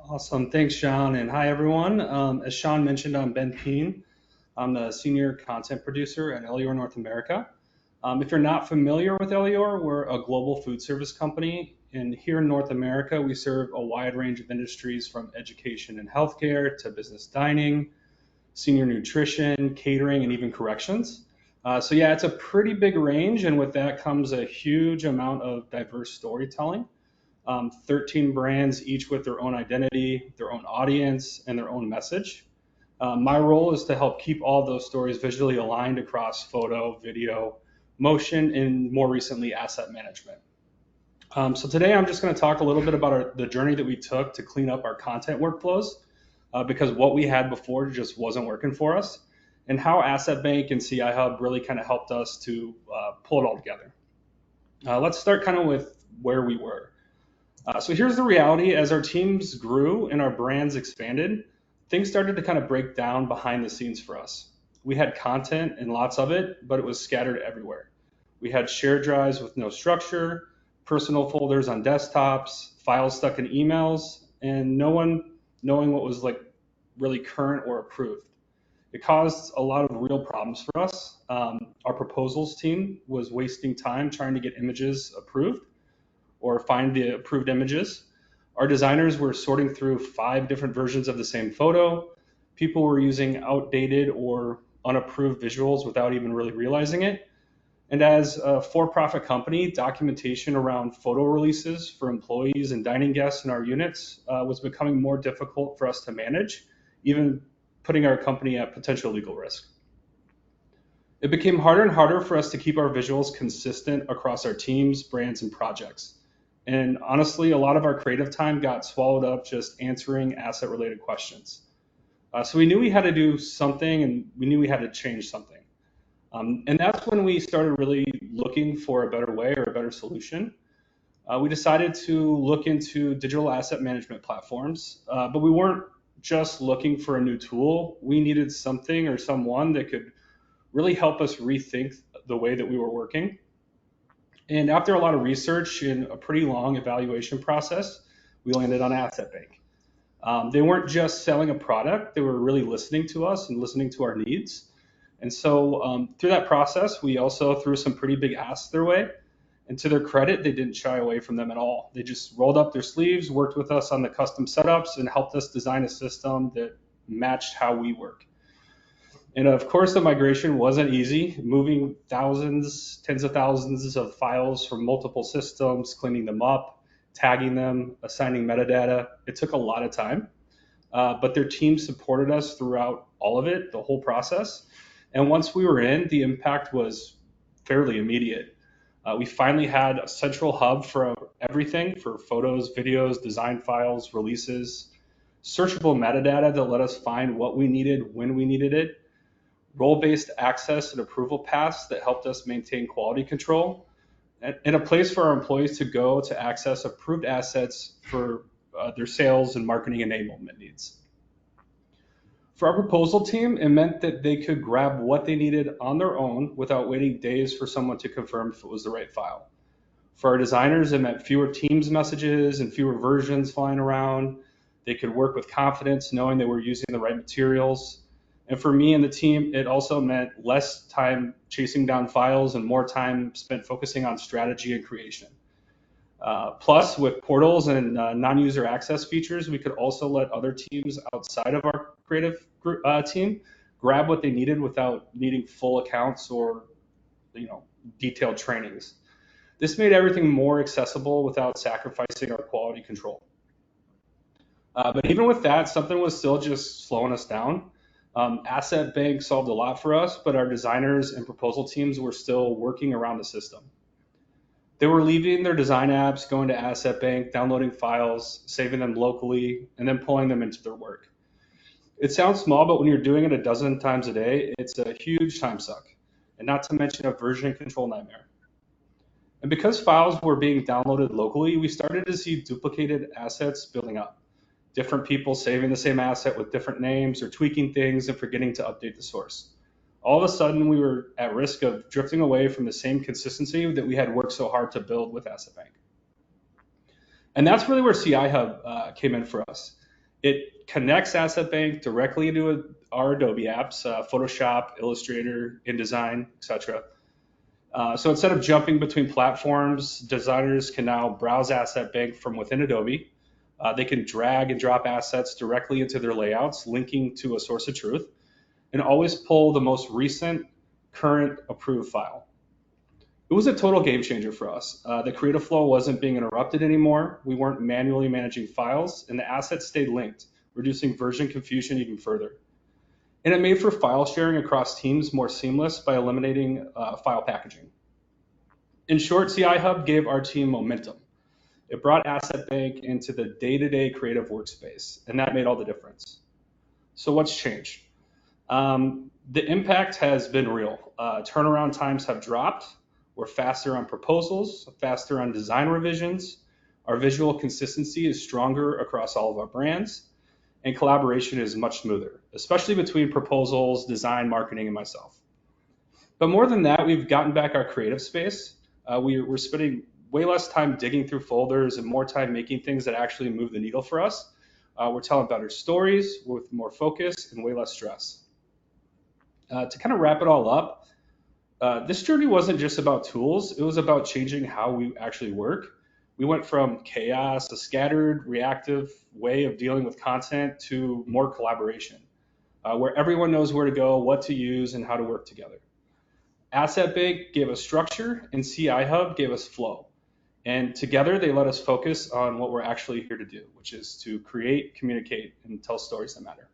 Awesome. Thanks, Sean. And hi, everyone. As Sean mentioned, I'm Pien. I'm the senior content producer at Elior North America. If you're not familiar with Elior, we're a global food service company. And here in North America, we serve a wide range of industries from education and healthcare to business dining, senior nutrition, catering, and even corrections. So, it's a pretty big range. And with that comes a huge amount of diverse storytelling. 13 brands, each with their own identity, their own audience, and their own message. My role is to help keep all those stories visually aligned across photo, video, motion, and more recently, asset management. So today I'm just going to talk a little bit about the journey that we took to clean up our content workflows because what we had before just wasn't working for us, and how Asset Bank and CI Hub really kind of helped us to pull it all together. Let's start kind of with where we were. So here's the reality. As our teams grew and our brands expanded, things started to kind of break down behind the scenes for us. We had content and lots of it, but it was scattered everywhere. We had shared drives with no structure, personal folders on desktops, files stuck in emails, and no one knowing what was like really current or approved. It caused a lot of real problems for us. Our proposals team was wasting time trying to get images approved or find the approved images. Our designers were sorting through 5 different versions of the same photo. People were using outdated or unapproved visuals without even really realizing it. And as a for-profit company, documentation around photo releases for employees and dining guests in our units was becoming more difficult for us to manage, even putting our company at potential legal risk. It became harder and harder for us to keep our visuals consistent across our teams, brands, and projects. And honestly, a lot of our creative time got swallowed up just answering asset related questions. So we knew we had to do something and we knew we had to change something. And that's when we started really looking for a better way or a better solution. We decided to look into digital asset management platforms, but we weren't just looking for a new tool. We needed something or someone that could really help us rethink the way that we were working. And after a lot of research and a pretty long evaluation process, we landed on Asset Bank. They weren't just selling a product, they were really listening to us and listening to our needs. And so through that process, we also threw some pretty big asks their way. And to their credit, they didn't shy away from them at all. They just rolled up their sleeves, worked with us on the custom setups, and helped us design a system that matched how we work. And of course, the migration wasn't easy, moving thousands, tens of thousands of files from multiple systems, cleaning them up, tagging them, assigning metadata. It took a lot of time, but their team supported us throughout all of it, the whole process. And once we were in, the impact was fairly immediate. We finally had a central hub for everything, for photos, videos, design files, releases, searchable metadata that let us find what we needed when we needed it, role-based access and approval paths that helped us maintain quality control, and a place for our employees to go to access approved assets for their sales and marketing enablement needs. For our proposal team, it meant that they could grab what they needed on their own without waiting days for someone to confirm if it was the right file. For our designers, it meant fewer Teams messages and fewer versions flying around. They could work with confidence knowing they were using the right materials. And for me and the team, it also meant less time chasing down files and more time spent focusing on strategy and creation. Plus, with portals and non-user access features, we could also let other teams outside of our creative team grab what they needed without needing full accounts or, detailed trainings. This made everything more accessible without sacrificing our quality control. But even with that, something was still just slowing us down. Asset Bank solved a lot for us, but our designers and proposal teams were still working around the system. They were leaving their design apps, going to Asset Bank, downloading files, saving them locally, and then pulling them into their work. It sounds small, but when you're doing it a dozen times a day, it's a huge time suck, and not to mention a version control nightmare. And because files were being downloaded locally, we started to see duplicated assets building up. Different people saving the same asset with different names or tweaking things and forgetting to update the source. All of a sudden, we were at risk of drifting away from the same consistency that we had worked so hard to build with Asset Bank. And that's really where CI Hub came in for us. It connects Asset Bank directly into our Adobe apps, Photoshop, Illustrator, InDesign, etc. So instead of jumping between platforms, designers can now browse Asset Bank from within Adobe. They can drag and drop assets directly into their layouts, linking to a source of truth, and always pull the most recent, current approved file. It was a total game changer for us. The creative flow wasn't being interrupted anymore. We weren't manually managing files, and the assets stayed linked, reducing version confusion even further. And it made for file sharing across teams more seamless by eliminating file packaging. In short, CI Hub gave our team momentum. It brought Asset Bank into the day-to-day creative workspace, and that made all the difference. So what's changed? The impact has been real. Turnaround times have dropped. We're faster on proposals, faster on design revisions. Our visual consistency is stronger across all of our brands, and collaboration is much smoother, especially between proposals, design, marketing, and myself. But more than that, we've gotten back our creative space. We're spending way less time digging through folders and more time making things that actually move the needle for us. We're telling better stories with more focus and way less stress. To kind of wrap it all up, this journey wasn't just about tools, it was about changing how we actually work. We went from chaos, a scattered, reactive way of dealing with content, to more collaboration, where everyone knows where to go, what to use, and how to work together. Asset Bank gave us structure, and CI Hub gave us flow. And together, they let us focus on what we're actually here to do, which is to create, communicate, and tell stories that matter.